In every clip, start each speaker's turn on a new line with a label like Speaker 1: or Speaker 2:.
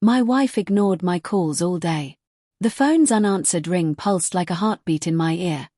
Speaker 1: My wife ignored my calls all day. The phone's unanswered ring pulsed like a heartbeat in my ear,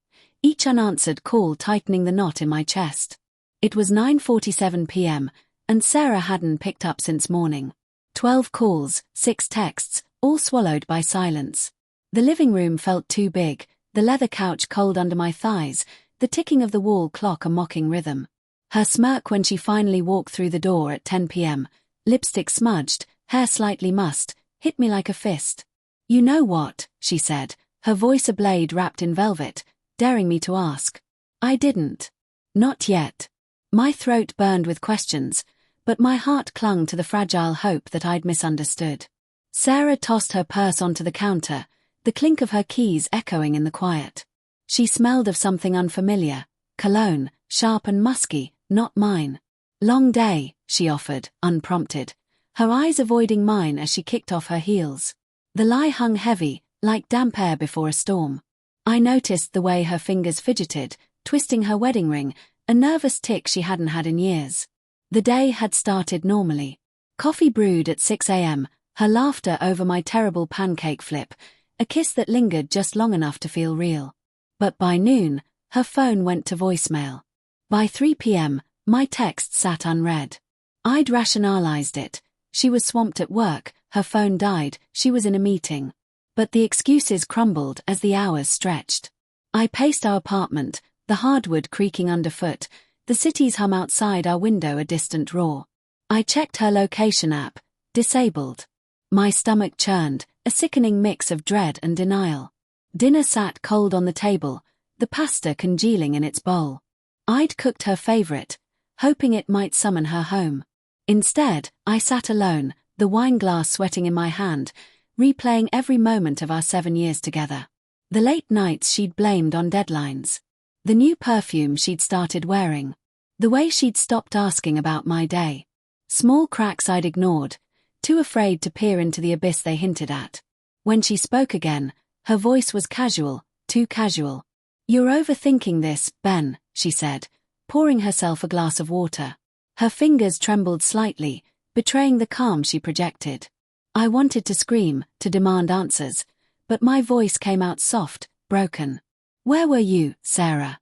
Speaker 1: each unanswered call tightening the knot in my chest. It was 9:47 p.m., and Sarah hadn't picked up since morning. 12 calls, 6 texts, all swallowed by silence. The living room felt too big, the leather couch cold under my thighs, the ticking of the wall clock a mocking rhythm. Her smirk when she finally walked through the door at 10 p.m., lipstick smudged, hair slightly mussed, hit me like a fist. "You know what?" she said, her voice a blade wrapped in velvet, daring me to ask. I didn't. Not yet. My throat burned with questions, but my heart clung to the fragile hope that I'd misunderstood. Sarah tossed her purse onto the counter, the clink of her keys echoing in the quiet. She smelled of something unfamiliar, cologne, sharp and musky, not mine. "Long day," she offered, unprompted, her eyes avoiding mine as she kicked off her heels. The lie hung heavy, like damp air before a storm. I noticed the way her fingers fidgeted, twisting her wedding ring, a nervous tick she hadn't had in years. The day had started normally. Coffee brewed at 6 a.m., her laughter over my terrible pancake flip, a kiss that lingered just long enough to feel real. But by noon, her phone went to voicemail. By 3 p.m., my text sat unread. I'd rationalized it. She was swamped at work, her phone died, she was in a meeting. But the excuses crumbled as the hours stretched. I paced our apartment, the hardwood creaking underfoot, the city's hum outside our window a distant roar. I checked her location app, disabled. My stomach churned, a sickening mix of dread and denial. Dinner sat cold on the table, the pasta congealing in its bowl. I'd cooked her favorite, hoping it might summon her home. Instead, I sat alone, the wine glass sweating in my hand, replaying every moment of our 7 years together. The late nights she'd blamed on deadlines. The new perfume she'd started wearing. The way she'd stopped asking about my day. Small cracks I'd ignored, too afraid to peer into the abyss they hinted at. When she spoke again, her voice was casual, too casual. "You're overthinking this, Ben," she said, pouring herself a glass of water. Her fingers trembled slightly, betraying the calm she projected. I wanted to scream, to demand answers, but my voice came out soft, broken. "Where were you, Sarah?"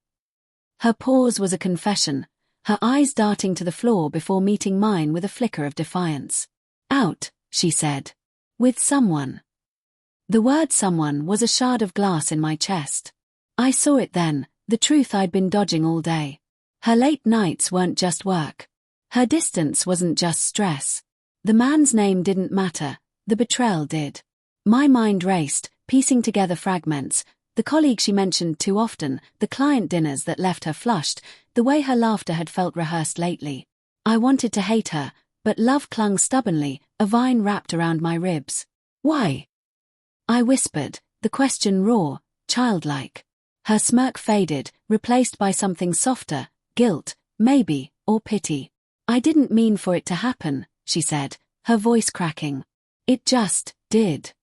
Speaker 1: Her pause was a confession, her eyes darting to the floor before meeting mine with a flicker of defiance. "Out," she said. "With someone." The word someone was a shard of glass in my chest. I saw it then, the truth I'd been dodging all day. Her late nights weren't just work. Her distance wasn't just stress. The man's name didn't matter, the betrayal did. My mind raced, piecing together fragments, the colleague she mentioned too often, the client dinners that left her flushed, the way her laughter had felt rehearsed lately. I wanted to hate her, but love clung stubbornly, a vine wrapped around my ribs. "Why?" I whispered, the question raw, childlike. Her smirk faded, replaced by something softer, guilt, maybe, or pity. "I didn't mean for it to happen," she said, her voice cracking. "It just did."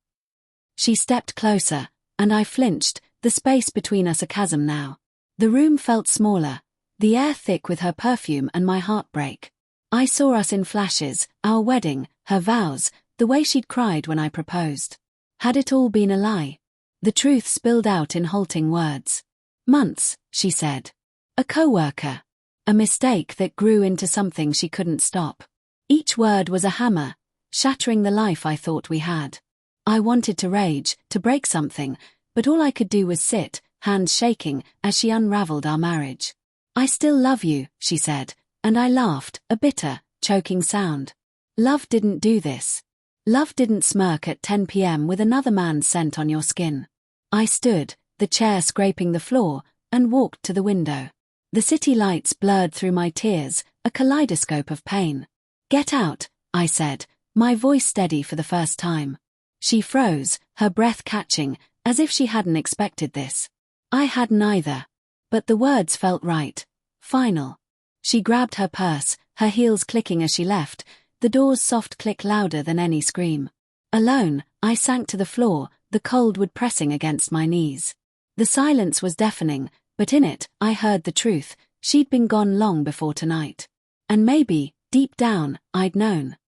Speaker 1: She stepped closer, and I flinched, the space between us a chasm now. The room felt smaller, the air thick with her perfume and my heartbreak. I saw us in flashes, our wedding, her vows, the way she'd cried when I proposed. Had it all been a lie? The truth spilled out in halting words. "Months," she said. "A coworker. A mistake that grew into something she couldn't stop." Each word was a hammer, shattering the life I thought we had. I wanted to rage, to break something, but all I could do was sit, hands shaking, as she unraveled our marriage. "I still love you," she said, and I laughed, a bitter, choking sound. Love didn't do this. Love didn't smirk at 10 p.m. with another man's scent on your skin. I stood, the chair scraping the floor, and walked to the window. The city lights blurred through my tears, a kaleidoscope of pain. "Get out," I said, my voice steady for the first time. She froze, her breath catching, as if she hadn't expected this. I hadn't either. But the words felt right. Final. She grabbed her purse, her heels clicking as she left, the door's soft click louder than any scream. Alone, I sank to the floor, the cold wood pressing against my knees. The silence was deafening, but in it, I heard the truth. She'd been gone long before tonight. And maybe, deep down, I'd known.